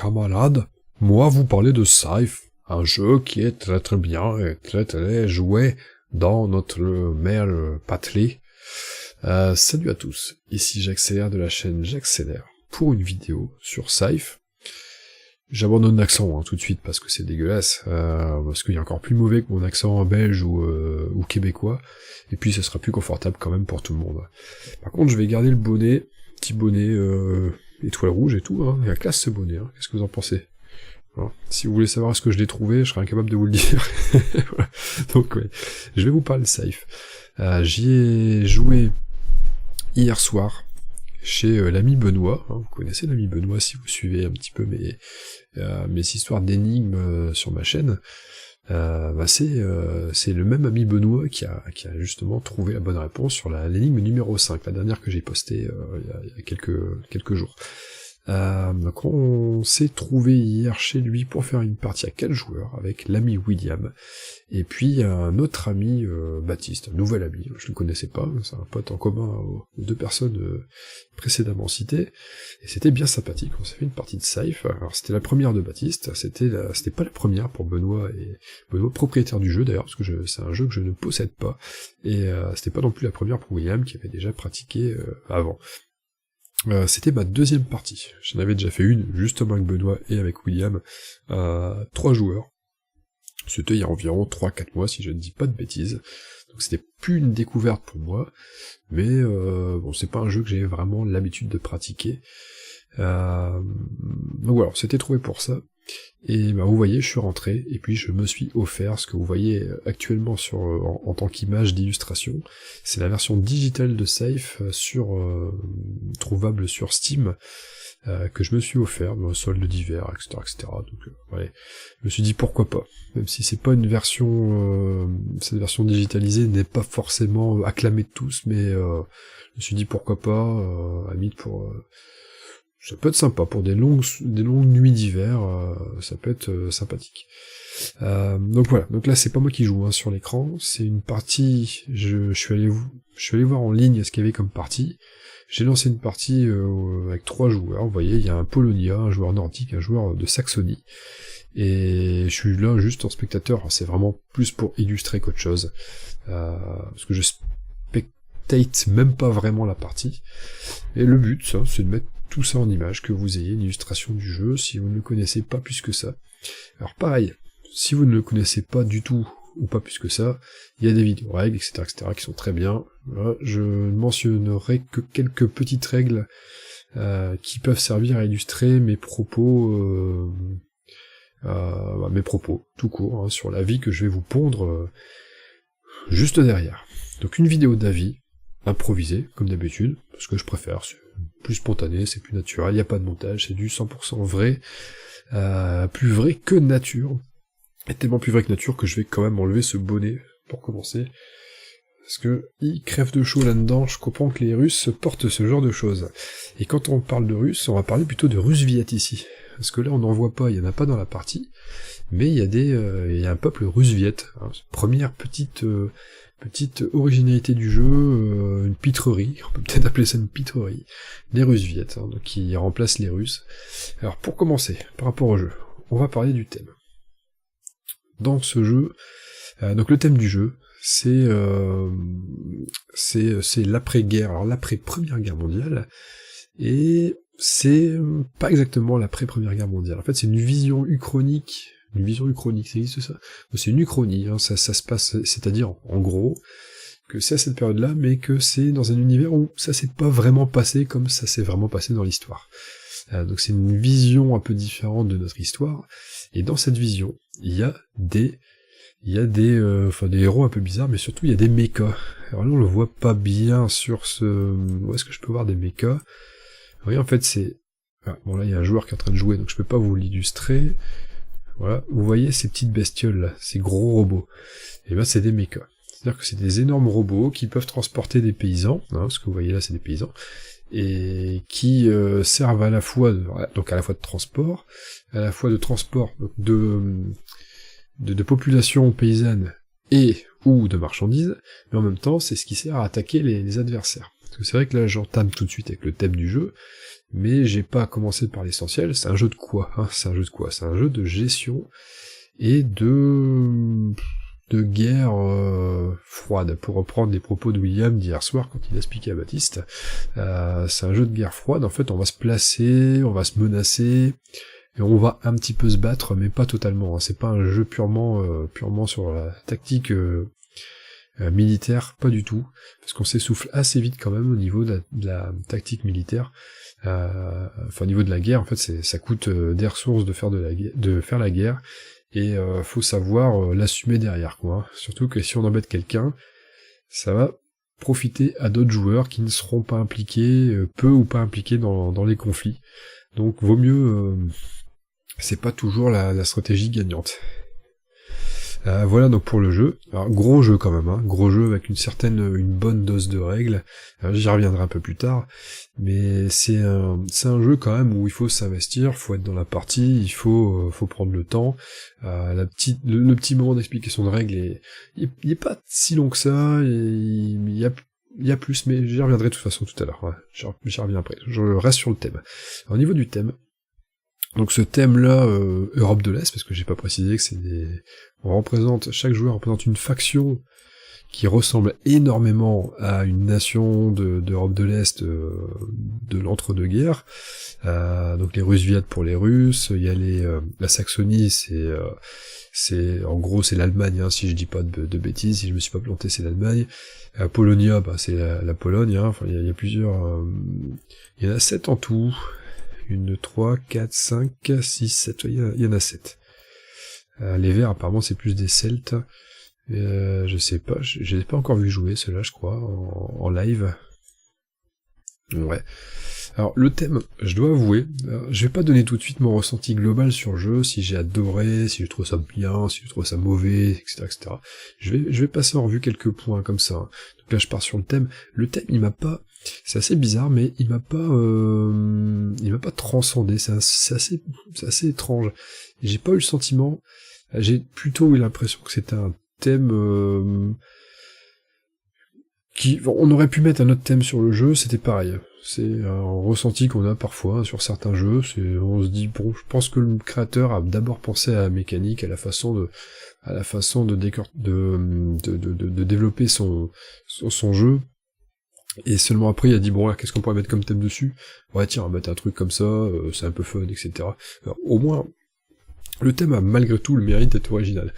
camarades, moi vous parler de Scythe, un jeu qui est très très bien et très très joué dans notre mère patrie. Salut à tous, ici j'accélère de la chaîne J'accélère pour une vidéo sur Scythe. J'abandonne l'accent tout de suite parce que c'est dégueulasse, parce qu'il y a encore plus mauvais que mon accent belge ou québécois, et puis ce sera plus confortable quand même pour tout le monde. Par contre je vais garder le bonnet, petit bonnet étoile rouge et tout, il a classe ce bonnet, qu'est-ce que vous en pensez? Alors, si vous voulez savoir ce que je l'ai trouvé, je serai incapable de vous le dire. Voilà. Donc ouais, je vais vous parler de Scythe. J'y ai joué hier soir chez l'ami Benoît, vous connaissez l'ami Benoît si vous suivez un petit peu mes histoires d'énigmes sur ma chaîne. C'est le même ami Benoît qui a justement trouvé la bonne réponse sur l'énigme numéro 5, la dernière que j'ai postée il y a quelques jours. Donc on s'est trouvé hier chez lui pour faire une partie à 4 joueurs avec l'ami William, et puis un autre ami Baptiste, un nouvel ami, je ne le connaissais pas, c'est un pote en commun aux deux personnes précédemment citées, et c'était bien sympathique, on s'est fait une partie de Scythe. Alors c'était la première de Baptiste, c'était pas la première pour Benoît, et Benoît propriétaire du jeu d'ailleurs, parce que c'est un jeu que je ne possède pas, et c'était pas non plus la première pour William qui avait déjà pratiqué avant. C'était ma deuxième partie. J'en avais déjà fait une, justement avec Benoît et avec William, 3 joueurs. C'était il y a environ 3-4 mois, si je ne dis pas de bêtises. Donc c'était plus une découverte pour moi, mais bon, c'est pas un jeu que j'ai vraiment l'habitude de pratiquer. Donc voilà, c'était trouvé pour ça. Et vous voyez, je suis rentré, et puis je me suis offert ce que vous voyez actuellement en tant qu'image d'illustration. C'est la version digitale de Scythe trouvable sur Steam, que je me suis offert, solde d'hiver, etc. Donc ouais, je me suis dit pourquoi pas, même si c'est pas une version, cette version digitalisée n'est pas forcément acclamée de tous, mais je me suis dit pourquoi pas, à limite pour... ça peut être sympa, pour des longues nuits d'hiver, ça peut être sympathique. Donc voilà, donc là c'est pas moi qui joue sur l'écran, c'est une partie, je suis allé voir en ligne ce qu'il y avait comme partie. J'ai lancé une partie avec 3 joueurs, vous voyez, il y a un Polonia, un joueur nordique, un joueur de Saxonie, et je suis là juste en spectateur, c'est vraiment plus pour illustrer qu'autre chose, parce que je spectate même pas vraiment la partie, et le but, c'est de mettre tout ça en image, que vous ayez une illustration du jeu, si vous ne le connaissez pas plus que ça. Alors pareil, si vous ne le connaissez pas du tout, ou pas plus que ça, il y a des vidéos règles, etc., qui sont très bien. Voilà, je ne mentionnerai que quelques petites règles qui peuvent servir à illustrer mes propos, tout court, sur l'avis que je vais vous pondre juste derrière. Donc une vidéo d'avis, improvisée, comme d'habitude, parce que je préfère, c'est plus spontané, c'est plus naturel, il n'y a pas de montage, c'est du 100% vrai, plus vrai que nature, et tellement plus vrai que nature que je vais quand même enlever ce bonnet, pour commencer, parce que il crève de chaud là-dedans, je comprends que les Russes portent ce genre de choses. Et quand on parle de Russes, on va parler plutôt de Rusviet ici, parce que là on n'en voit pas, il n'y en a pas dans la partie, mais il y a un peuple Rusviet, première petite originalité du jeu, une pitrerie, on peut peut-être appeler ça une pitrerie, des Rusviet, donc qui remplacent les Russes. Alors pour commencer, par rapport au jeu, on va parler du thème. Dans ce jeu, donc le thème du jeu, c'est l'après-guerre, alors l'après-première guerre mondiale, et c'est pas exactement l'après-première guerre mondiale, en fait c'est une vision uchronique. Une vision uchronique, ça existe ça? C'est une uchronie, ça se passe, c'est-à-dire, en gros, que c'est à cette période-là, mais que c'est dans un univers où ça s'est pas vraiment passé comme ça s'est vraiment passé dans l'histoire. Donc c'est une vision un peu différente de notre histoire, et dans cette vision, il y a des héros un peu bizarres, mais surtout il y a des mechas. Alors là on le voit pas bien sur où est-ce que je peux voir des mechas? Vous voyez, en fait c'est... bon là il y a un joueur qui est en train de jouer, donc je peux pas vous l'illustrer. Voilà, vous voyez ces petites bestioles là, ces gros robots, et ben c'est des mechas. C'est-à-dire que c'est des énormes robots qui peuvent transporter des paysans, ce que vous voyez là c'est des paysans, et qui servent à la fois de transport, de population paysanne et ou de marchandises, mais en même temps c'est ce qui sert à attaquer les adversaires. Parce que c'est vrai que là j'entame tout de suite avec le thème du jeu, mais j'ai pas commencé par l'essentiel. C'est un jeu de quoi, hein? C'est un jeu de quoi? C'est un jeu de gestion et de guerre froide, pour reprendre les propos de William d'hier soir quand il a expliqué à Baptiste. C'est un jeu de guerre froide, en fait on va se placer, on va se menacer, et on va un petit peu se battre, mais pas totalement, hein. C'est pas un jeu purement sur la tactique militaire, pas du tout, parce qu'on s'essouffle assez vite quand même au niveau de la tactique militaire. Au niveau de la guerre, en fait ça coûte des ressources de faire la guerre, et faut savoir l'assumer derrière, quoi, hein. Surtout que si on embête quelqu'un, ça va profiter à d'autres joueurs qui ne seront pas impliqués, peu ou pas impliqués dans les conflits. Donc vaut mieux, c'est pas toujours la stratégie gagnante. Voilà donc pour le jeu. Alors, gros jeu quand même, hein, gros jeu avec une bonne dose de règles. J'y reviendrai un peu plus tard, mais c'est un jeu quand même où il faut s'investir, faut être dans la partie, il faut prendre le temps. Le petit moment d'explication de règles il est pas si long que ça, et il y a plus, mais j'y reviendrai de toute façon tout à l'heure. Ouais, j'y reviens après. Je reste sur le thème. Alors, au niveau du thème, donc ce thème-là, Europe de l'Est, parce que j'ai pas précisé que chaque joueur représente une faction qui ressemble énormément à une nation d'Europe de l'Est de l'entre-deux-guerres. Donc les Rusviades pour les Russes, il y a la Saxonie, en gros c'est l'Allemagne, hein, si je dis pas de bêtises, si je me suis pas planté, c'est l'Allemagne. Polonia, c'est la Pologne, hein. Enfin il y a plusieurs, il y en a 7 en tout. 1, 3, 4, 5, 6, 7, il y en a 7. Les Verts, apparemment, c'est plus des Celtes. Je sais pas, je les ai pas encore vu jouer, ceux-là, je crois, en live. Ouais. Alors, le thème, je dois avouer, je vais pas donner tout de suite mon ressenti global sur le jeu, si j'ai adoré, si je trouve ça bien, si je trouve ça mauvais, etc., etc. Je vais passer en revue quelques points comme ça. Donc là, je pars sur le thème. Le thème, il m'a pas... C'est assez bizarre, mais il m'a pas transcendé. C'est assez étrange. J'ai pas eu le sentiment. J'ai plutôt eu l'impression que c'était un thème on aurait pu mettre un autre thème sur le jeu. C'était pareil. C'est un ressenti qu'on a parfois sur certains jeux. On se dit bon, je pense que le créateur a d'abord pensé à la mécanique, à la façon de développer son jeu. Et seulement après, il a dit, bon, là, qu'est-ce qu'on pourrait mettre comme thème dessus? Ouais, tiens, on va mettre un truc comme ça, c'est un peu fun, etc. Alors, au moins, le thème a malgré tout le mérite d'être original.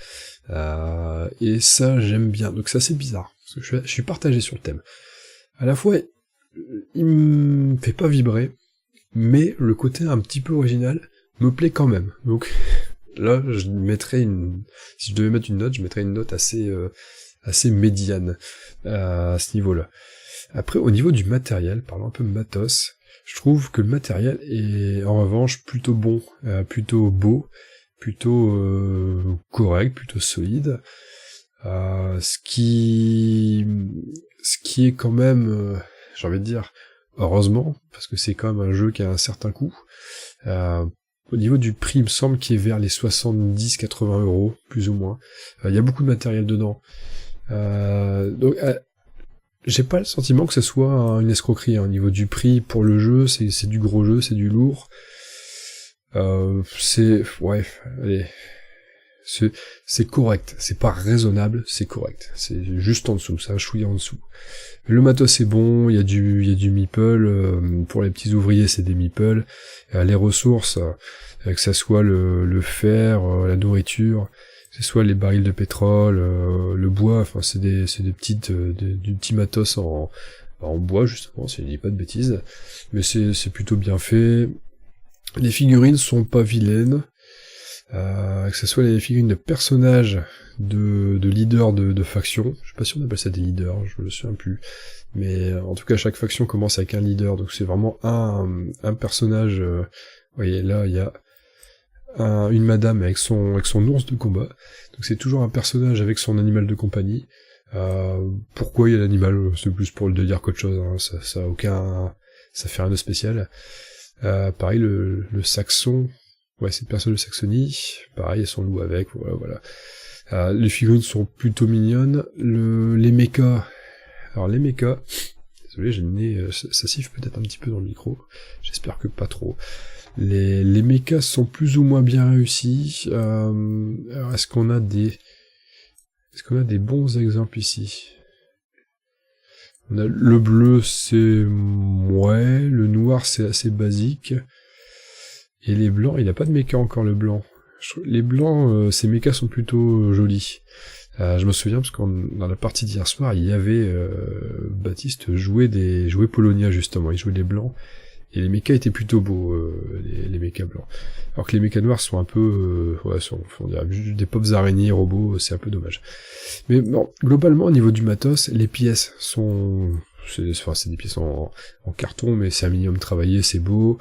Et ça, j'aime bien. Donc, c'est assez bizarre, parce que je suis partagé sur le thème. À la fois, il me fait pas vibrer, mais le côté un petit peu original me plaît quand même. Donc, là, si je devais mettre une note, je mettrais une note assez médiane, à ce niveau-là. Après, au niveau du matériel, parlons un peu de matos, je trouve que le matériel est en revanche plutôt bon, plutôt beau, plutôt correct, plutôt solide. Ce qui est quand même, j'ai envie de dire, heureusement, parce que c'est quand même un jeu qui a un certain coût. Au niveau du prix, il me semble qu'il est vers les 70-80 €, plus ou moins. Il y a beaucoup de matériel dedans. Donc, j'ai pas le sentiment que ce soit une escroquerie, hein. Au niveau du prix pour le jeu, c'est du gros jeu, c'est du lourd. Ouais, allez, c'est correct, c'est pas raisonnable, c'est correct. C'est juste en dessous, c'est un chouïa en dessous. Le matos est bon, il y a du meeple, pour les petits ouvriers c'est des meeples. Les ressources, que ça soit le fer, la nourriture, que ce soit les barils de pétrole, le bois, enfin c'est du petit matos en bois justement, si je dis pas de bêtises, mais c'est plutôt bien fait. Les figurines sont pas vilaines, que ce soit les figurines de personnages, de leaders de factions, je sais pas si on appelle ça des leaders, je me souviens plus, mais en tout cas chaque faction commence avec un leader, donc c'est vraiment un personnage. Vous voyez là il y a une madame avec son ours de combat, donc c'est toujours un personnage avec son animal de compagnie. Pourquoi il y a l'animal, c'est plus pour le délire qu'autre chose, hein. Ça fait rien de spécial. Pareil le saxon, ouais c'est le personnage de Saxonie, pareil il y a son loup avec, voilà. Les figurines sont plutôt mignonnes. Les mechas, alors les mechas, Désolé, j'ai le nez, ça siffle peut-être un petit peu dans le micro. J'espère que pas trop. Les mechas sont plus ou moins bien réussis. Alors est-ce qu'on a des bons exemples ici? On a le bleu, c'est ouais, le noir c'est assez basique. Et les blancs, il n'a pas de mecha encore le blanc. Les blancs, ces mechas sont plutôt jolis. Je me souviens parce que dans la partie d'hier soir, il y avait Baptiste jouait Polonia justement, il jouait les blancs. Et les mechas étaient plutôt beaux, les mechas blancs. Alors que les mechas noirs sont un peu... on dirait juste des pops araignées, robots, c'est un peu dommage. Mais bon, globalement, au niveau du matos, les pièces sont... c'est des pièces en carton, mais c'est un minimum travaillé, c'est beau.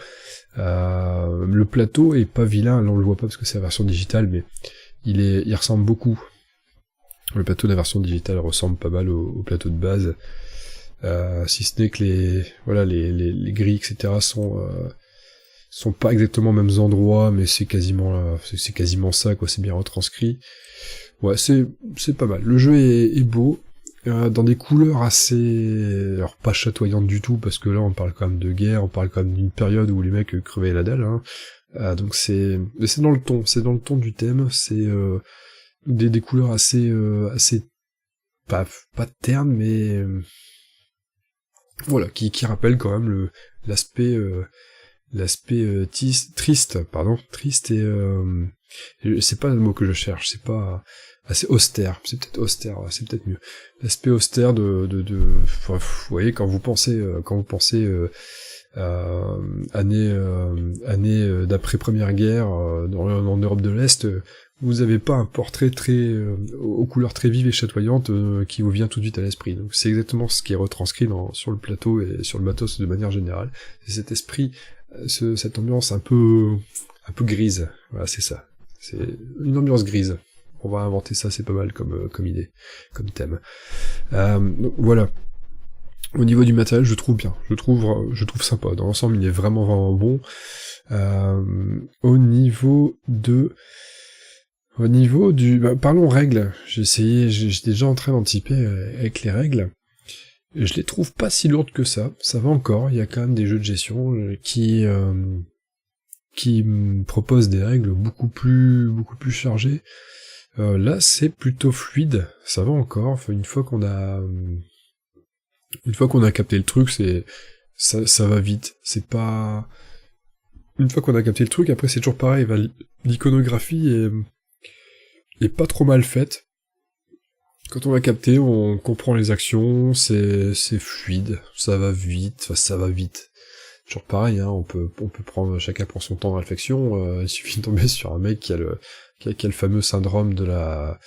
Le plateau est pas vilain, là on le voit pas parce que c'est la version digitale, mais il ressemble beaucoup. Le plateau de la version digitale ressemble pas mal au plateau de base. Si ce n'est que les grilles, etc. sont pas exactement aux mêmes endroits, mais c'est quasiment ça, quoi, c'est bien retranscrit. Ouais, c'est pas mal. Le jeu est beau, dans des couleurs assez... alors pas chatoyantes du tout, parce que là on parle quand même de guerre, on parle quand même d'une période où les mecs crevaient la dalle, hein. Donc c'est dans le ton du thème, c'est des couleurs assez pas ternes, mais voilà, qui rappelle quand même l'aspect triste et c'est pas le mot que je cherche, c'est pas assez austère, c'est peut-être mieux. L'aspect austère enfin, vous voyez, quand vous pensez année d'après Première Guerre en Europe de l'Est, vous avez pas un portrait très aux couleurs très vives et chatoyantes qui vous vient tout de suite à l'esprit. Donc c'est exactement ce qui est retranscrit sur le plateau et sur le matos de manière générale. C'est cet esprit, cette ambiance un peu grise. Voilà, c'est ça. C'est une ambiance grise. On va inventer ça, c'est pas mal comme idée, comme thème. Donc, voilà. Au niveau du matériel, je trouve bien. Je trouve sympa. Dans l'ensemble, il est vraiment, vraiment bon. Au niveau du... parlons règles. J'étais déjà en train d'anticiper avec les règles. Je les trouve pas si lourdes que ça. Ça va encore. Il y a quand même des jeux de gestion qui me proposent des règles beaucoup plus chargées. Là, c'est plutôt fluide. Ça va encore. Enfin, une fois qu'on a capté le truc, ça va vite. C'est pas... Une fois qu'on a capté le truc, après c'est toujours pareil. L'iconographie est pas trop mal faite. Quand on a capté, on comprend les actions, c'est fluide, ça va vite. Toujours pareil, hein, on peut prendre, chacun prend son temps de réflexion, il suffit de tomber sur un mec qui a le fameux syndrome de la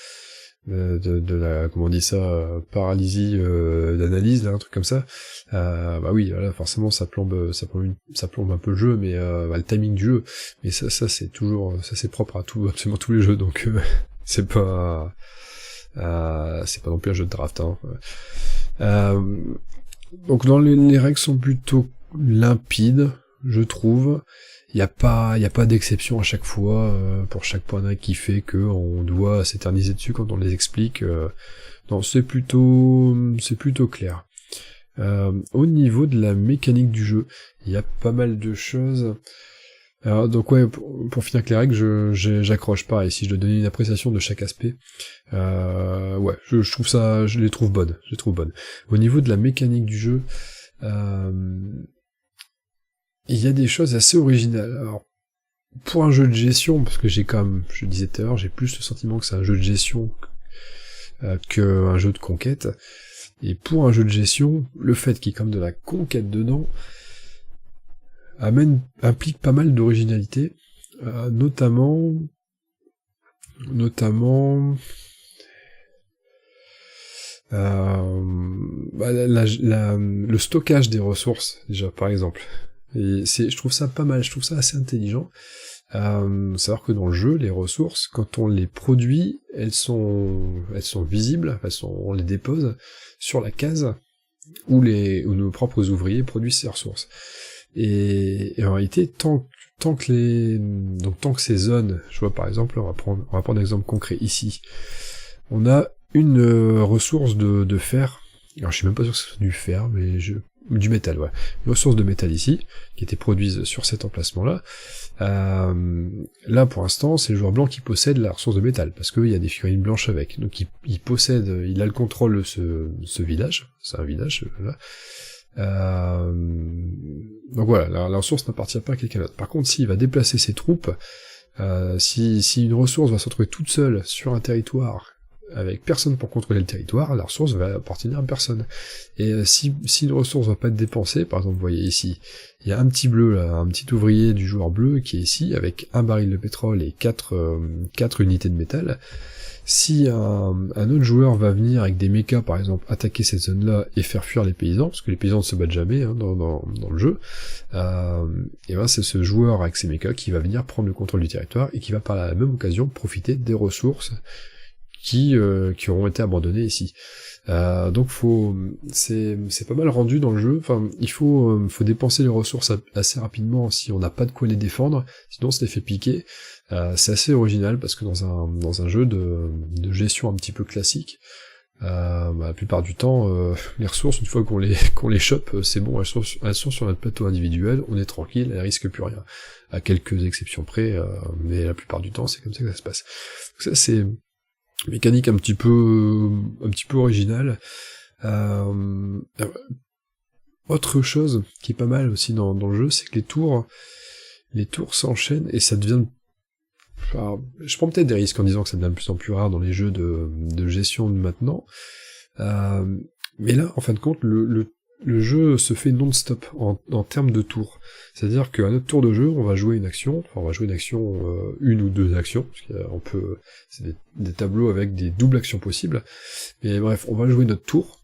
comment on dit ça, paralysie d'analyse, là, un truc comme ça. Bah oui, voilà, forcément ça plombe un peu le jeu, mais le timing du jeu. Mais ça c'est toujours, ça c'est propre à absolument tous les jeux, donc c'est pas non plus un jeu de draft, hein. Donc les règles sont plutôt limpides, je trouve. Il y a pas d'exception à chaque fois pour chaque point de règle qui fait que on doit s'éterniser dessus quand on les explique. Non, c'est plutôt clair. Au niveau de la mécanique du jeu, il y a pas mal de choses. Alors, donc ouais, pour finir avec les règles, j'accroche pareil. Si je dois donner une appréciation de chaque aspect, ouais, je trouve ça, je les trouve bonnes. Au niveau de la mécanique du jeu, il y a des choses assez originales. Alors, pour un jeu de gestion, parce que j'ai quand même, je le disais tout à l'heure, j'ai plus le sentiment que c'est un jeu de gestion qu'un jeu de conquête. Et pour un jeu de gestion, le fait qu'il y ait comme de la conquête dedans implique pas mal d'originalité, notamment le stockage des ressources, déjà, par exemple. Et je trouve ça pas mal, je trouve ça assez intelligent. Savoir que dans le jeu, les ressources, quand on les produit, elles sont visibles, on les dépose sur la case où nos propres ouvriers produisent ces ressources. Et en réalité, tant que ces zones, je vois par exemple, on va prendre un exemple concret ici. On a une ressource de fer. Alors je suis même pas sûr que ce soit du fer, mais du métal, ouais. Une ressource de métal ici, qui était produite sur cet emplacement-là. Là, pour l'instant, c'est le joueur blanc qui possède la ressource de métal, parce qu'il y a des figurines blanches avec. Donc il possède, il a le contrôle de ce village, c'est un village, là. Donc voilà, la ressource n'appartient pas à quelqu'un d'autre. Par contre, s'il va déplacer ses troupes, si une ressource va se retrouver toute seule sur un territoire, avec personne pour contrôler le territoire, la ressource va appartenir à personne. Et si une ressource va pas être dépensée, par exemple, vous voyez ici, il y a un petit bleu là, un petit ouvrier du joueur bleu qui est ici, avec un baril de pétrole et 4 unités de métal. Si un autre joueur va venir avec des mechas, par exemple, attaquer cette zone-là et faire fuir les paysans, parce que les paysans ne se battent jamais hein, dans le jeu, et ben c'est ce joueur avec ses mechas qui va venir prendre le contrôle du territoire et qui va par la même occasion profiter des ressources qui auront été abandonnés ici. Donc c'est pas mal rendu dans le jeu. Enfin, il faut dépenser les ressources assez rapidement si on n'a pas de quoi les défendre, sinon on se les fait piquer. C'est assez original parce que dans un jeu de gestion un petit peu classique, la plupart du temps, les ressources, une fois qu'on les chope, c'est bon, elles sont sur notre plateau individuel, on est tranquille, elles risquent plus rien. À quelques exceptions près, mais la plupart du temps, c'est comme ça que ça se passe. Donc ça, c'est mécanique un petit peu originale. Autre chose qui est pas mal aussi dans le jeu, c'est que les tours s'enchaînent et ça devient... Alors, je prends peut-être des risques en disant que ça devient de plus en plus rare dans les jeux de gestion de maintenant, mais là, en fin de compte, le jeu se fait non-stop en termes de tours. C'est-à-dire qu'à notre tour de jeu, on va jouer une action, une ou deux actions, parce qu'on peut, c'est des tableaux avec des doubles actions possibles, mais bref, on va jouer notre tour,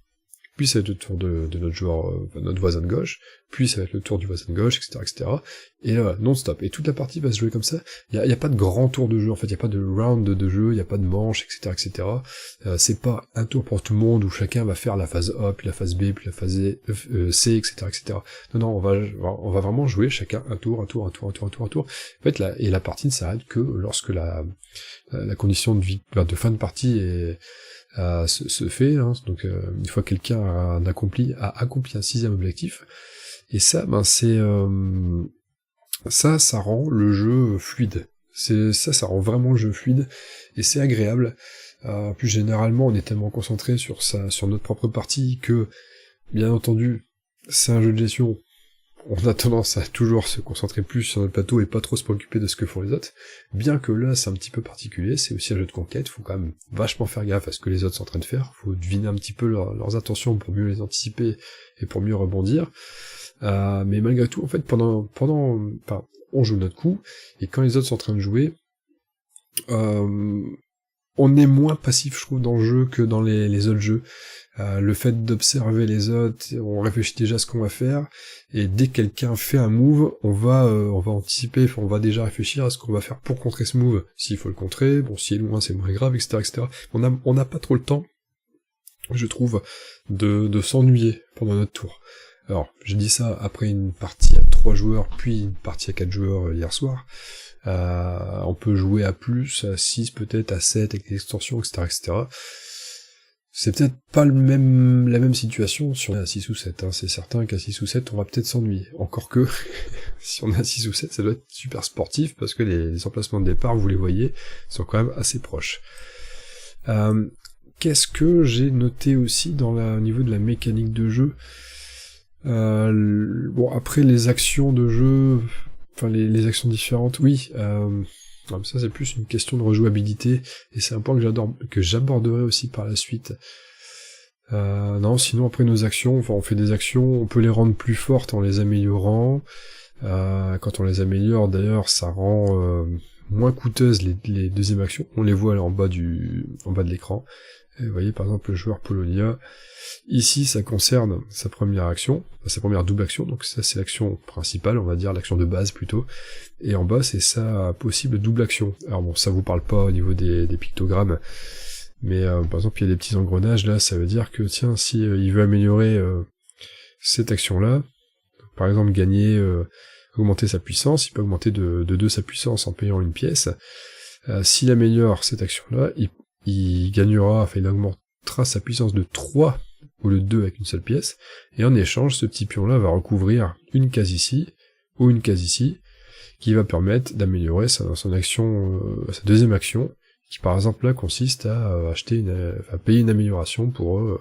puis ça va être le tour de notre joueur, notre voisin de gauche, puis ça va être le tour du voisin de gauche, etc., et là, non-stop. Et toute la partie va se jouer comme ça. Il y a pas de grand tour de jeu, en fait, il y a pas de round de jeu, il y a pas de manche, etc., c'est pas un tour pour tout le monde où chacun va faire la phase A, puis la phase B, puis la phase C, etc. Non, on va vraiment jouer chacun un tour. En fait, la partie ne s'arrête que lorsque la condition de fin de partie se fait, hein. Donc une fois que quelqu'un a accompli un 6e objectif, et ça, ça rend le jeu fluide. Ça rend vraiment le jeu fluide, et c'est agréable. Plus généralement, on est tellement concentré sur notre propre partie que, bien entendu, c'est un jeu de gestion. On a tendance à toujours se concentrer plus sur notre plateau et pas trop se préoccuper de ce que font les autres. Bien que là, c'est un petit peu particulier, c'est aussi un jeu de conquête, faut quand même vachement faire gaffe à ce que les autres sont en train de faire, faut deviner un petit peu leurs intentions pour mieux les anticiper et pour mieux rebondir. Mais malgré tout, en fait, on joue notre coup, et quand les autres sont en train de jouer, on est moins passif, je trouve, dans le jeu que dans les autres jeux. Le fait d'observer les autres, on réfléchit déjà à ce qu'on va faire, et dès que quelqu'un fait un move, on va anticiper, on va déjà réfléchir à ce qu'on va faire pour contrer ce move. S'il faut le contrer, bon, s'il est loin, c'est moins grave, etc. On n'a pas trop le temps, je trouve, de s'ennuyer pendant notre tour. Alors, j'ai dit ça après une partie à 3 joueurs, puis une partie à 4 joueurs hier soir. On peut jouer à plus, à 6 peut-être, à 7 avec des extensions, etc. C'est peut-être pas la même situation si on est à 6 ou 7, hein. C'est certain qu'à 6 ou 7, on va peut-être s'ennuyer. Encore que, si on est à 6 ou 7, ça doit être super sportif, parce que les emplacements de départ, vous les voyez, sont quand même assez proches. Qu'est-ce que j'ai noté aussi au niveau de la mécanique de jeu? Bon, après les actions de jeu, enfin les actions différentes, oui, ça c'est plus une question de rejouabilité, et c'est un point que j'aborderai aussi par la suite. Non, sinon après nos actions, enfin on fait des actions, on peut les rendre plus fortes en les améliorant. Quand on les améliore, d'ailleurs, ça rend moins coûteuses les deuxièmes actions. On les voit là en bas de l'écran. Et vous voyez par exemple le joueur Polonia. Ici, ça concerne sa première action, sa première double action, donc ça c'est l'action principale, on va dire, l'action de base plutôt, et en bas c'est sa possible double action. Alors bon, ça vous parle pas au niveau des pictogrammes, mais par exemple il y a des petits engrenages là, ça veut dire que tiens, si il veut améliorer cette action-là, par exemple gagner, augmenter sa puissance, il peut augmenter de 2 sa puissance en payant une pièce. S'il améliore cette action-là, il gagnera, enfin il augmentera sa puissance de 3 au lieu de 2 avec une seule pièce, et en échange, ce petit pion-là va recouvrir une case ici, ou une case ici, qui va permettre d'améliorer son action, sa deuxième action, qui par exemple là consiste à payer une amélioration pour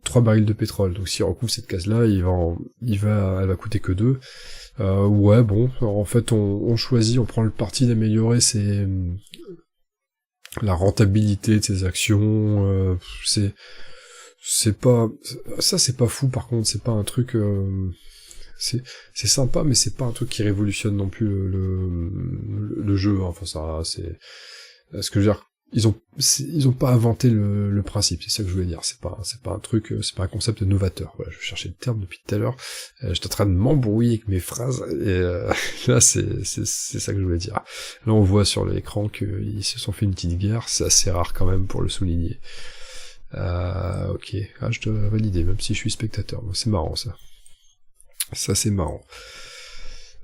3 barils de pétrole. Donc s'il recouvre cette case-là, elle va coûter que 2. Ouais, bon, en fait on choisit, on prend le parti d'améliorer la rentabilité de ses actions, c'est pas fou par contre, c'est pas un truc, c'est sympa, mais c'est pas un truc qui révolutionne non plus le jeu, hein. Enfin ça, c'est ce que je veux dire, ils ont pas inventé le principe, c'est ça que je voulais dire, c'est pas un truc, c'est pas un concept novateur. Voilà, je cherchais le terme depuis tout à l'heure, j'étais en train de m'embrouiller avec mes phrases, et là c'est ça que je voulais dire. Là on voit sur l'écran qu'ils se sont fait une petite guerre, c'est assez rare quand même pour le souligner. Ok, je dois valider, même si je suis spectateur, c'est marrant ça. Ça c'est marrant.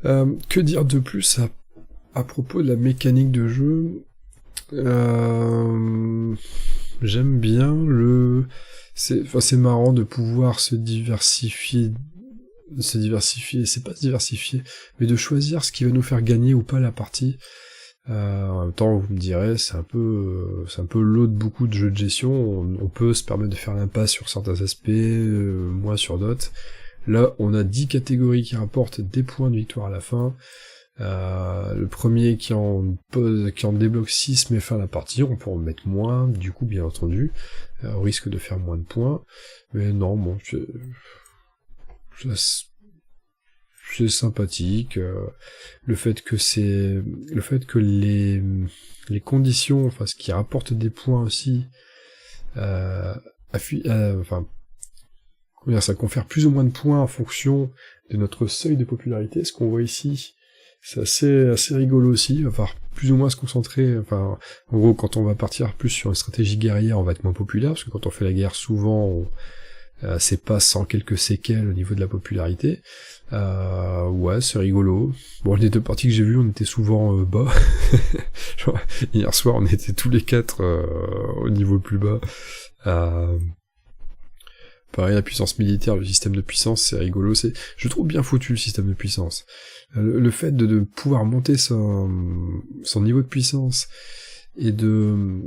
Que dire de plus à propos de la mécanique de jeu? J'aime bien c'est marrant de pouvoir se diversifier, c'est pas se diversifier, mais de choisir ce qui va nous faire gagner ou pas la partie. En même temps, vous me direz, c'est un peu l'eau de beaucoup de jeux de gestion, on peut se permettre de faire l'impasse sur certains aspects, moins sur d'autres. Là, on a 10 catégories qui rapportent des points de victoire à la fin. Le premier qui en débloque 6 met fin à la partie, on peut en mettre moins, du coup bien entendu, au risque de faire moins de points, mais non, bon, c'est sympathique, le fait que les conditions, enfin ce qui rapporte des points aussi, ça confère plus ou moins de points en fonction de notre seuil de popularité, ce qu'on voit ici. C'est assez rigolo aussi, il va falloir plus ou moins se concentrer, en gros, quand on va partir plus sur une stratégie guerrière, on va être moins populaire, parce que quand on fait la guerre, souvent, c'est pas sans quelques séquelles au niveau de la popularité. Ouais, c'est rigolo. Bon, les 2 parties que j'ai vues, on était souvent bas. Genre, hier soir, on était tous les 4 au niveau le plus bas. Pareil, la puissance militaire, le système de puissance, c'est rigolo. Je trouve bien foutu le système de puissance. Le fait de pouvoir monter son niveau de puissance et de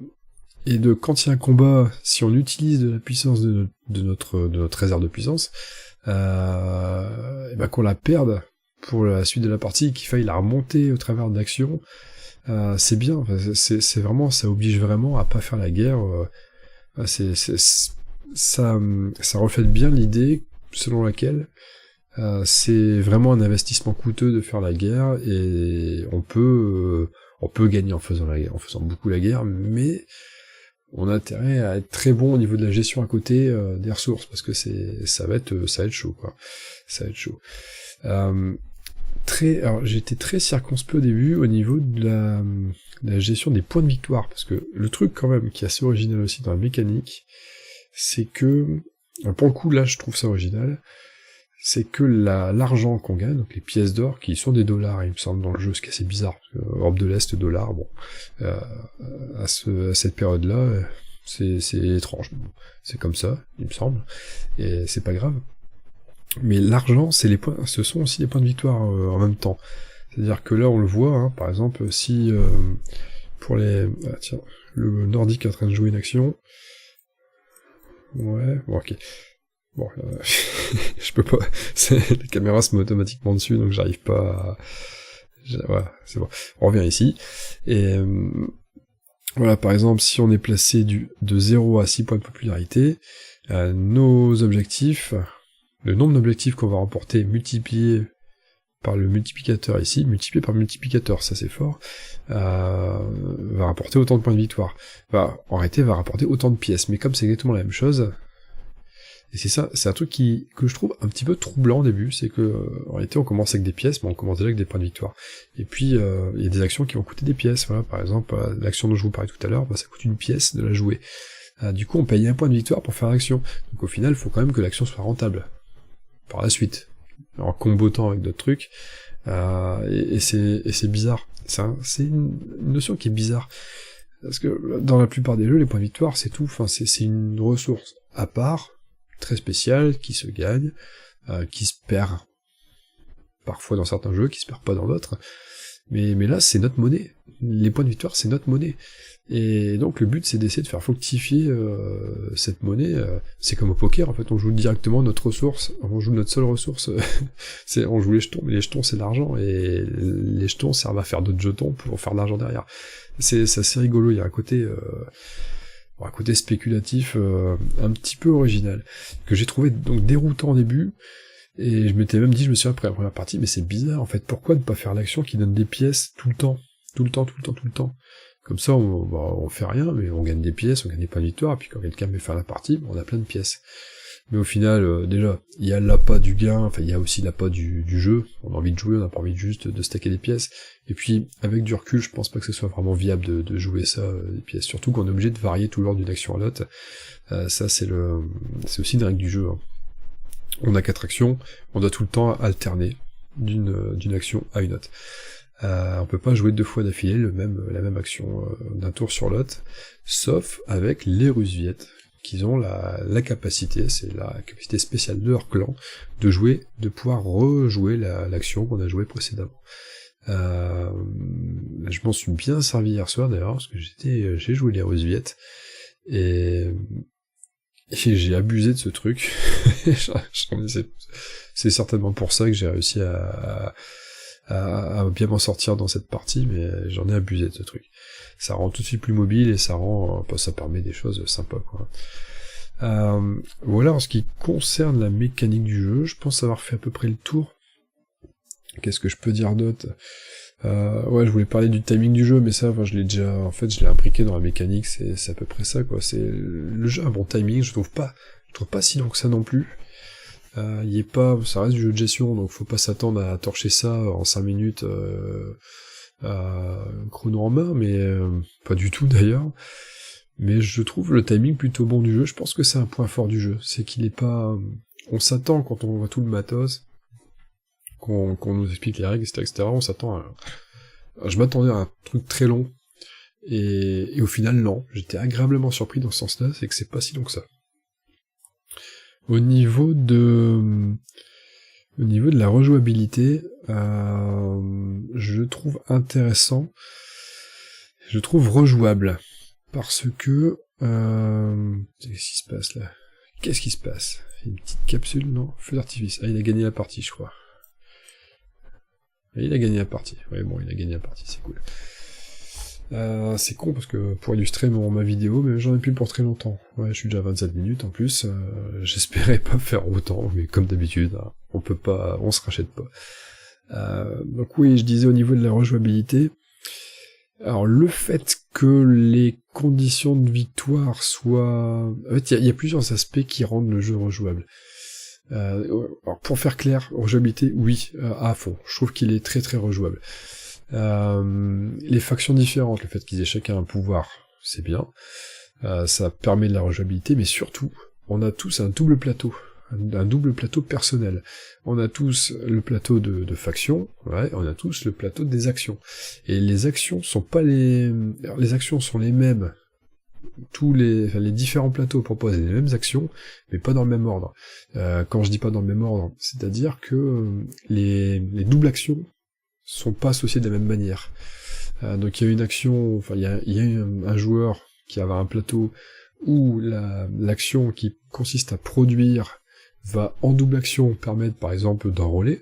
quand il y a un combat, si on utilise de la puissance de notre réserve de puissance, qu'on la perde pour la suite de la partie, qu'il faille la remonter au travers d'actions, c'est bien. C'est vraiment, ça oblige vraiment à pas faire la guerre. Ça reflète bien l'idée selon laquelle c'est vraiment un investissement coûteux de faire la guerre, et on peut gagner en faisant beaucoup la guerre, mais on a intérêt à être très bon au niveau de la gestion à côté des ressources, parce que ça va être chaud, quoi. Ça va être chaud. Alors j'étais très circonspect au début au niveau de la gestion des points de victoire, parce que le truc quand même qui est assez original aussi dans la mécanique, c'est que, pour le coup là je trouve ça original, c'est que l'argent qu'on gagne, donc les pièces d'or, qui sont des dollars, il me semble, dans le jeu, ce qui est assez bizarre, parce que Europe de l'Est, dollars, bon, à cette période-là, c'est étrange, bon, c'est comme ça, il me semble, et c'est pas grave. Mais l'argent, ce sont aussi des points de victoire en même temps. C'est-à-dire que là, on le voit, hein, par exemple, si pour les... Ah, tiens, le Nordique est en train de jouer une action. Ouais, bon, ok. Bon, je peux pas... La caméra se met automatiquement dessus, donc j'arrive pas à... Voilà, c'est bon. On revient ici. Et voilà, par exemple, si on est placé de 0 à 6 points de popularité, nos objectifs... Le nombre d'objectifs qu'on va remporter multiplié par le multiplicateur ici, multiplié par le multiplicateur, ça c'est fort, va rapporter autant de points de victoire. En réalité, va rapporter autant de pièces, mais comme c'est exactement la même chose, et c'est ça, c'est un truc que je trouve un petit peu troublant au début, c'est que en réalité on commence avec des pièces, mais on commence déjà avec des points de victoire. Et puis il y a des actions qui vont coûter des pièces, voilà, par exemple, l'action dont je vous parlais tout à l'heure, ça coûte une pièce de la jouer. Du coup on paye un point de victoire pour faire l'action. Donc au final, il faut quand même que l'action soit rentable par la suite, en combotant avec d'autres trucs, et c'est bizarre. C'est une notion qui est bizarre. Parce que dans la plupart des jeux, les points de victoire, c'est tout, enfin c'est une ressource à part, très spéciale, qui se gagne, qui se perd parfois dans certains jeux, qui se perd pas dans d'autres, mais là c'est notre monnaie. Les points de victoire c'est notre monnaie. Et donc le but c'est d'essayer de faire fructifier cette monnaie. C'est comme au poker en fait, on joue directement notre ressource, on joue notre seule ressource, on joue les jetons, mais les jetons c'est l'argent, et les jetons servent à faire d'autres jetons pour faire de l'argent derrière. C'est assez rigolo, il y a un côté spéculatif un petit peu original, que j'ai trouvé donc déroutant au début, et je m'étais même dit, je me suis dit après la première partie, mais c'est bizarre en fait, pourquoi ne pas faire l'action qui donne des pièces tout le temps. Comme ça, on fait rien, mais on gagne des pièces, on gagne des points de victoire, et puis quand quelqu'un met fin à la partie, on a plein de pièces. Mais au final, déjà, il y a l'appât du gain, enfin il y a aussi l'appât du jeu, on a envie de jouer, on n'a pas envie juste de stacker des pièces, et puis avec du recul, je pense pas que ce soit vraiment viable de jouer ça, des pièces, surtout qu'on est obligé de varier tout le long d'une action à l'autre. Ça c'est aussi une règle du jeu, hein. On a 4 actions, on doit tout le temps alterner d'une action à une autre. On peut pas jouer 2 fois d'affilée la même action d'un tour sur l'autre, sauf avec les Rusviets, qui ont la capacité, c'est la capacité spéciale de leur clan, de pouvoir rejouer l'action qu'on a jouée précédemment. Je m'en suis bien servi hier soir d'ailleurs, parce que j'ai joué les Rusviets, et j'ai abusé de ce truc. C'est certainement pour ça que j'ai réussi à bien m'en sortir dans cette partie, mais j'en ai abusé de ce truc. Ça rend tout de suite plus mobile, et ça permet des choses sympas, quoi. Voilà, en ce qui concerne la mécanique du jeu, je pense avoir fait à peu près le tour. Qu'est-ce que je peux dire d'autre? Ouais, je voulais parler du timing du jeu, mais ça, je l'ai imbriqué dans la mécanique, c'est à peu près ça, quoi. Le jeu a un bon timing, je trouve pas si long que ça non plus. Ça reste du jeu de gestion, donc faut pas s'attendre à torcher ça en 5 minutes, chrono en main, mais pas du tout d'ailleurs. Mais je trouve le timing plutôt bon du jeu, je pense que c'est un point fort du jeu, c'est qu'il est pas... On s'attend quand on voit tout le matos, qu'on nous explique les règles, etc., on s'attend à... Je m'attendais à un truc très long, et au final non, j'étais agréablement surpris dans ce sens-là, c'est que c'est pas si long que ça. Au niveau de la rejouabilité, je trouve intéressant, je trouve rejouable, parce que... Qu'est-ce qui se passe là? Qu'est-ce qui se passe? Une petite capsule, non? Feu d'artifice. Ah, il a gagné la partie, je crois. Il a gagné la partie. Ouais, bon, il a gagné la partie, c'est cool. C'est con parce que pour illustrer ma vidéo, mais j'en ai plus pour très longtemps. Ouais, je suis déjà à 27 minutes en plus. J'espérais pas faire autant, mais comme d'habitude, hein, on se rachète pas. Donc oui, je disais au niveau de la rejouabilité. Alors le fait que les conditions de victoire soient... En fait, il y a plusieurs aspects qui rendent le jeu rejouable. Alors pour faire clair, rejouabilité, oui, à fond. Je trouve qu'il est très très rejouable. Les factions différentes, le fait qu'ils aient chacun un pouvoir, c'est bien. Ça permet de la rejouabilité, mais surtout, on a tous un double plateau. Un double plateau personnel. On a tous le plateau de factions, ouais, on a tous le plateau des actions. Et les actions sont pas les actions sont les mêmes. Les différents plateaux proposent les mêmes actions, mais pas dans le même ordre. Quand je dis pas dans le même ordre, c'est-à-dire que les doubles actions sont pas associées de la même manière. Donc il y a une action, il y a un joueur qui va avoir un plateau où l'action qui consiste à produire va en double action permettre par exemple d'enrôler.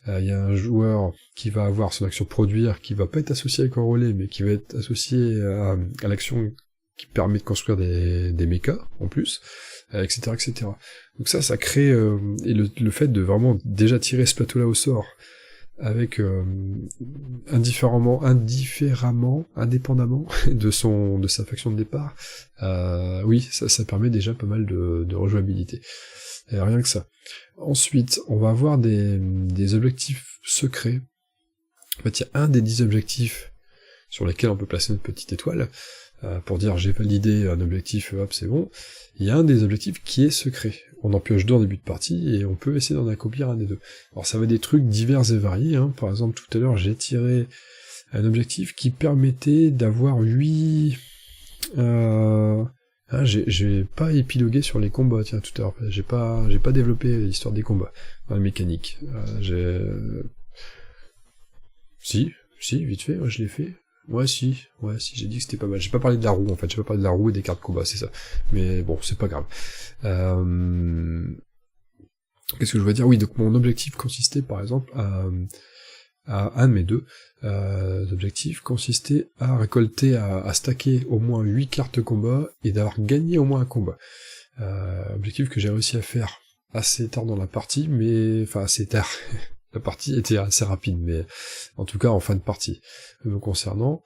Il y a un joueur qui va avoir son action produire qui va pas être associé avec enrôler, mais qui va être associé à l'action qui permet de construire des mechas en plus, etc., etc. Donc ça crée et le fait de vraiment déjà tirer ce plateau-là au sort avec indépendamment de sa faction de départ, oui, ça permet déjà pas mal de rejouabilité. Et rien que ça. Ensuite, on va avoir des objectifs secrets. En fait, il y a un des 10 objectifs sur lesquels on peut placer notre petite étoile, pour dire j'ai validé un objectif, hop, c'est bon. Il y a un des objectifs qui est secret. On en pioche 2 en début de partie, et on peut essayer d'en accomplir un des 2. Alors ça va des trucs divers et variés, hein. Par exemple, tout à l'heure, j'ai tiré un objectif qui permettait d'avoir 8 J'ai pas épilogué sur les combats, tiens, tout à l'heure. J'ai pas développé l'histoire des combats, la mécanique. Si, vite fait, ouais, je l'ai fait. Ouais, si, j'ai dit que c'était pas mal. J'ai pas parlé de la roue, en fait, j'ai pas parlé de la roue et des cartes combat, c'est ça. Mais bon, c'est pas grave. Qu'est-ce que je veux dire? Oui, donc mon objectif consistait, par exemple, à un de mes deux objectifs consistait à récolter, à stacker au moins 8 cartes combat et d'avoir gagné au moins un combat. Objectif que j'ai réussi à faire assez tard dans la partie, mais... Enfin, assez tard. La partie était assez rapide, mais en tout cas en fin de partie, me concernant.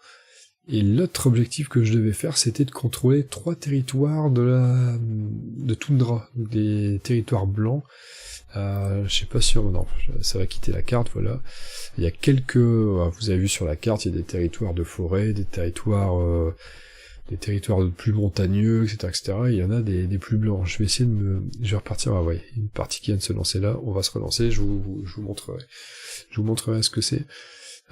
Et l'autre objectif que je devais faire, c'était de contrôler 3 territoires de toundra, des territoires blancs. Je sais pas si non, ça va quitter la carte, voilà. Il y a vous avez vu sur la carte, il y a des territoires de forêt, des territoires plus montagneux, etc. Il y en a des plus blancs. Je vais essayer je vais repartir, ouais, une partie qui vient de se lancer là, on va se relancer, je vous montrerai. Je vous montrerai ce que c'est.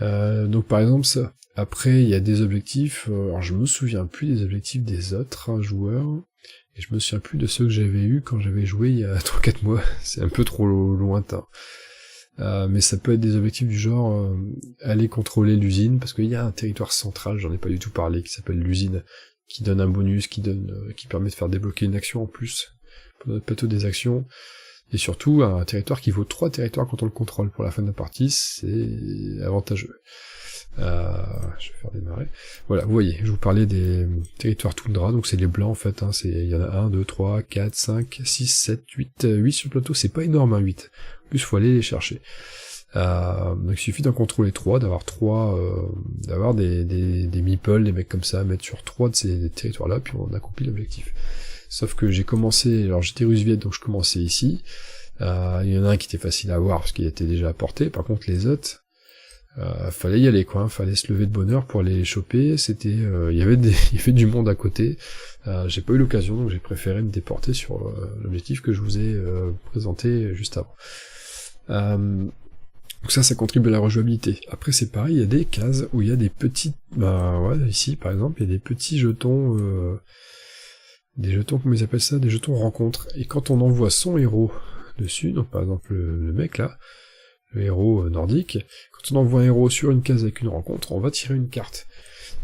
Donc par exemple ça. Après il y a des objectifs, alors je me souviens plus des objectifs des autres joueurs, et je me souviens plus de ceux que j'avais eu quand j'avais joué il y a 3-4 mois, c'est un peu trop lointain. Mais ça peut être des objectifs du genre aller contrôler l'usine, parce qu'il y a un territoire central, j'en ai pas du tout parlé, qui s'appelle l'usine, qui donne un bonus, qui permet de faire débloquer une action en plus, pour notre plateau des actions, et surtout un territoire qui vaut 3 territoires quand on le contrôle pour la fin de la partie, c'est avantageux. Je vais faire démarrer. Voilà, vous voyez, je vous parlais des territoires toundra, donc c'est les blancs en fait, hein, il y en a 1, 2, 3, 4, 5, 6, 7, 8 sur le plateau, c'est pas énorme, hein, 8. En plus, faut aller les chercher. Donc il suffit d'en contrôler 3, d'avoir des meeples, des mecs comme ça, à mettre sur 3 de ces territoires-là, puis on accomplit l'objectif. Sauf que j'ai commencé, alors j'étais Rusviet, donc je commençais ici. Il y en a un qui était facile à voir parce qu'il était déjà apporté, par contre les autres, fallait y aller quoi, hein, fallait se lever de bonne heure pour aller les choper, il y avait du monde à côté, j'ai pas eu l'occasion, donc j'ai préféré me déporter sur l'objectif que je vous ai présenté juste avant. Donc ça contribue à la rejouabilité. Après c'est pareil, il y a des cases où il y a des petits, ici par exemple, il y a des petits jetons, comment ils appellent ça, des jetons rencontres, et quand on envoie son héros dessus, donc par exemple le mec là, le héros nordique, quand on envoie un héros sur une case avec une rencontre, on va tirer une carte,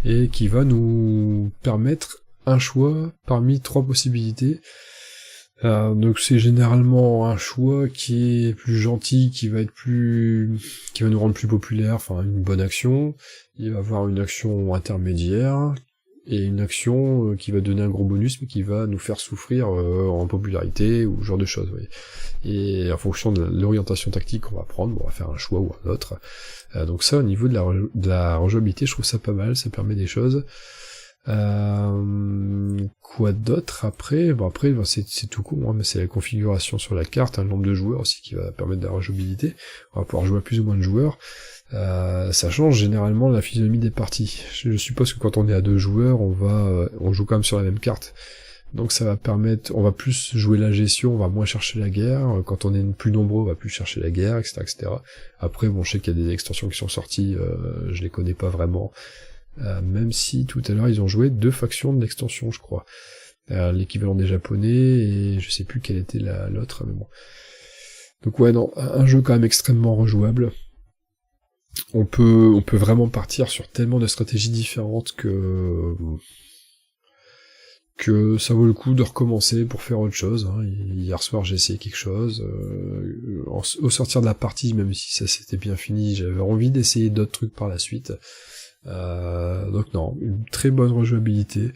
et qui va nous permettre un choix parmi 3 possibilités. Donc c'est généralement un choix qui est plus gentil, qui va nous rendre plus populaire, enfin une bonne action, il va avoir une action intermédiaire, et une action qui va donner un gros bonus, mais qui va nous faire souffrir en popularité, ou ce genre de choses, vous voyez. Et en fonction de l'orientation tactique qu'on va prendre, on va faire un choix ou un autre. Donc ça, au niveau de la rejouabilité, je trouve ça pas mal, ça permet des choses. Quoi d'autre après? C'est tout court, hein, mais c'est la configuration sur la carte, le nombre de joueurs aussi qui va permettre de la rejouabilité. On va pouvoir jouer à plus ou moins de joueurs. Ça change généralement la physionomie des parties. Je suppose que quand on est à 2 joueurs, on joue quand même sur la même carte. Donc ça va permettre, on va plus jouer la gestion, on va moins chercher la guerre. Quand on est plus nombreux, on va plus chercher la guerre, etc. Après, bon, je sais qu'il y a des extensions qui sont sorties, je les connais pas vraiment. Même si tout à l'heure ils ont joué 2 factions de l'extension, je crois. L'équivalent des japonais, et je sais plus quelle était l'autre, mais bon. Donc ouais, non, un jeu quand même extrêmement rejouable. On peut vraiment partir sur tellement de stratégies différentes que ça vaut le coup de recommencer pour faire autre chose, hein. Hier soir j'ai essayé quelque chose, au sortir de la partie, même si ça s'était bien fini, j'avais envie d'essayer d'autres trucs par la suite. Donc non, une très bonne rejouabilité.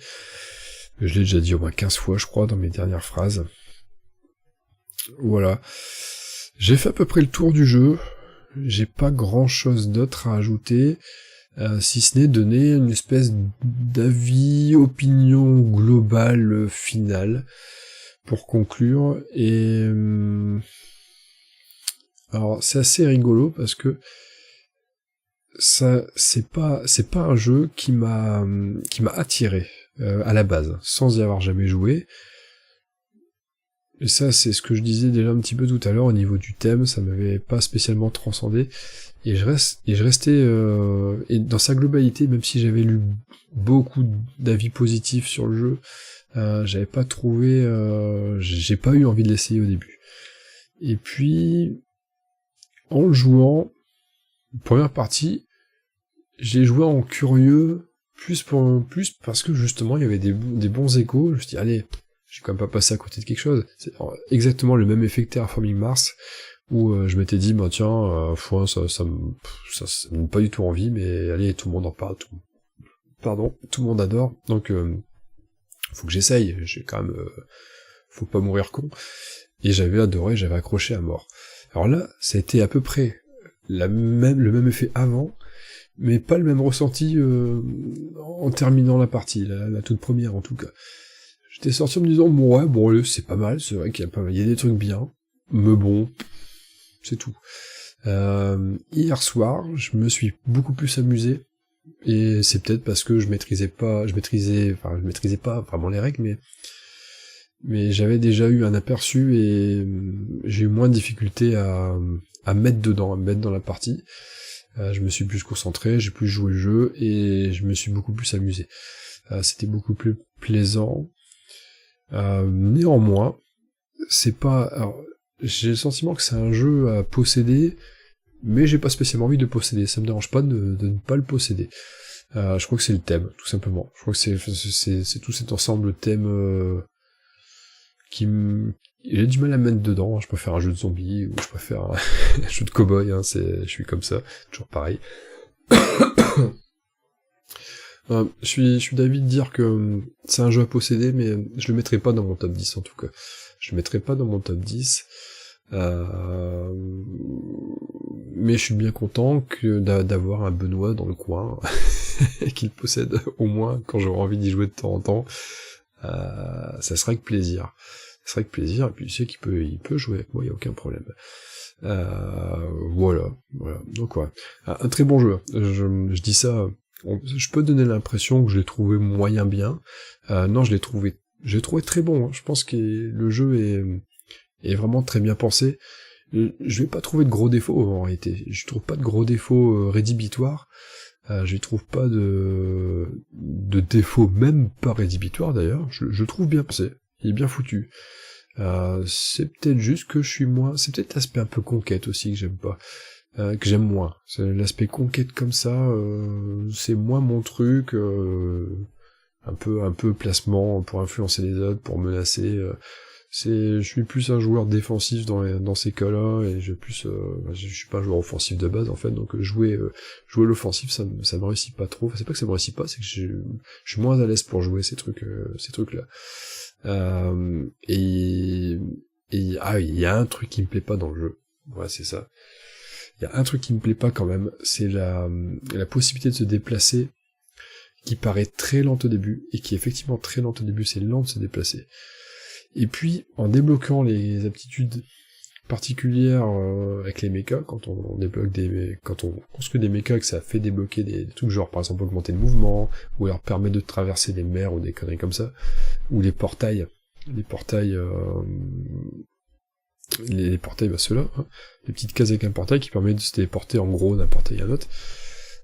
Je l'ai déjà dit au moins 15 fois, je crois, dans mes dernières phrases. Voilà. J'ai fait à peu près le tour du jeu. J'ai pas grand chose d'autre à ajouter, si ce n'est donner une espèce d'avis, opinion globale finale, pour conclure. Et alors c'est assez rigolo parce que ça c'est pas un jeu qui m'a attiré à la base, sans y avoir jamais joué. Et ça, c'est ce que je disais déjà un petit peu tout à l'heure au niveau du thème, ça m'avait pas spécialement transcendé. Et je restais, et dans sa globalité, même si j'avais lu beaucoup d'avis positifs sur le jeu, j'avais pas trouvé, j'ai pas eu envie de l'essayer au début. Et puis, en le jouant, première partie, j'ai joué en curieux, plus parce que justement il y avait des bons échos. Je me suis dit, allez, je vais quand même pas passer à côté de quelque chose. C'est exactement le même effet que Terraforming Mars, où je m'étais dit, bah tiens, ça me donne pas du tout envie, mais allez, tout le monde en parle, tout le monde adore, donc faut que j'essaye, j'ai quand même, faut pas mourir con. Et j'avais adoré, j'avais accroché à mort. Alors là, ça a été à peu près le même effet avant, mais pas le même ressenti en terminant la partie, la toute première en tout cas. J'étais sorti en me disant, bon, c'est pas mal, c'est vrai il y a des trucs bien, mais bon, c'est tout. Hier soir, je me suis beaucoup plus amusé, et c'est peut-être parce que je maîtrisais pas vraiment les règles, mais j'avais déjà eu un aperçu et j'ai eu moins de difficulté à me mettre dedans, à me mettre dans la partie. Je me suis plus concentré, j'ai plus joué le jeu et je me suis beaucoup plus amusé. C'était beaucoup plus plaisant. Néanmoins, c'est pas... Alors, j'ai le sentiment que c'est un jeu à posséder, mais j'ai pas spécialement envie de posséder. Ça me dérange pas de ne pas le posséder. Je crois que c'est le thème, tout simplement. Je crois que c'est tout cet ensemble de thèmes j'ai du mal à me mettre dedans. Je préfère un jeu de zombies, ou je préfère un jeu de cow-boy, hein, je suis comme ça, toujours pareil. Je suis d'avis de dire que c'est un jeu à posséder, mais je le mettrai pas dans mon top 10 en tout cas. Je le mettrai pas dans mon top 10. Mais je suis bien content d'avoir un Benoît dans le coin, et qu'il possède au moins quand j'aurai envie d'y jouer de temps en temps. Ça sera avec plaisir. Ça sera avec plaisir, et puis tu sais qu'il peut jouer avec moi, il y a aucun problème. Voilà. Donc ouais. Un très bon jeu. Je dis ça, je peux donner l'impression que je l'ai trouvé moyen bien. Non, je l'ai trouvé très bon. Je pense que le jeu est vraiment très bien pensé. Je vais pas trouver de gros défauts en réalité. Je trouve pas de gros défauts rédhibitoires. Je trouve pas de défauts, même pas rédhibitoires d'ailleurs. Je trouve bien pensé. Il est bien foutu. C'est peut-être juste que c'est peut-être l'aspect un peu conquête aussi que j'aime pas. Que j'aime moins. C'est l'aspect conquête comme ça, c'est moins mon truc, un peu placement pour influencer les autres, pour menacer. Je suis plus un joueur défensif dans ces cas-là, et je suis pas un joueur offensif de base en fait, donc jouer l'offensif ça me réussit pas trop. Enfin, c'est pas que ça me réussit pas, c'est que je suis moins à l'aise pour jouer ces trucs-là. Il y a un truc qui me plaît pas dans le jeu. Ouais, c'est ça. Il y a un truc qui me plaît pas quand même, c'est la possibilité de se déplacer, qui paraît très lente au début, et qui est effectivement très lente au début, c'est lent de se déplacer. Et puis, en débloquant les aptitudes particulières avec les mechas, quand on construit des mechas, que ça fait débloquer des trucs genre, par exemple, augmenter le mouvement, ou alors permettre de traverser des mers, ou des conneries comme ça, ou les portails, ceux-là, hein, les petites cases avec un portail qui permet de se téléporter en gros d'un portail à l'autre.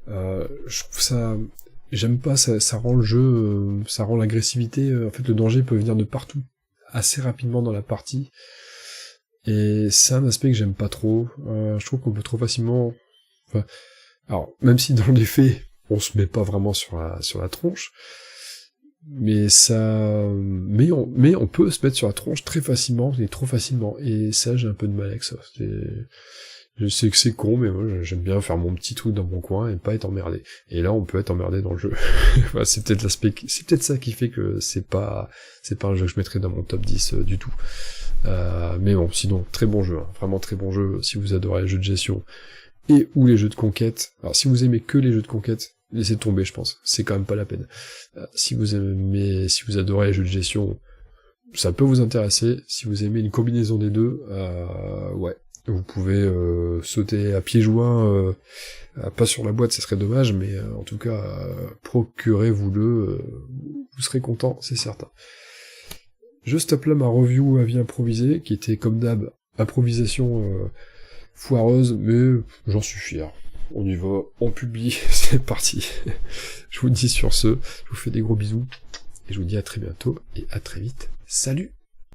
Je trouve ça... J'aime pas, ça rend le jeu... ça rend l'agressivité... en fait, le danger peut venir de partout, assez rapidement dans la partie. Et c'est un aspect que j'aime pas trop. Je trouve qu'on peut trop facilement... Enfin, alors, même si dans les faits, on se met pas vraiment sur la tronche, mais on peut se mettre sur la tronche très facilement, et trop facilement, et ça j'ai un peu de mal avec ça. Je sais que c'est con, mais moi j'aime bien faire mon petit truc dans mon coin et pas être emmerdé. Et là on peut être emmerdé dans le jeu. Enfin, c'est peut-être ça qui fait que c'est pas un jeu que je mettrais dans mon top 10 du tout. Mais bon, sinon, très bon jeu, hein, vraiment très bon jeu, si vous adorez les jeux de gestion et ou les jeux de conquête. Alors si vous aimez que les jeux de conquête, laissez tomber, je pense, c'est quand même pas la peine. Si vous adorez les jeux de gestion, ça peut vous intéresser. Si vous aimez une combinaison des deux, ouais, vous pouvez sauter à pieds joints, pas sur la boîte, ça serait dommage, mais en tout cas, procurez-vous-le, vous serez content, c'est certain. Je stoppe là ma review à vie improvisée, qui était comme d'hab, improvisation foireuse, mais j'en suis fier. On y va, on publie, c'est parti. Je vous dis sur ce, je vous fais des gros bisous, et je vous dis à très bientôt, et à très vite. Salut!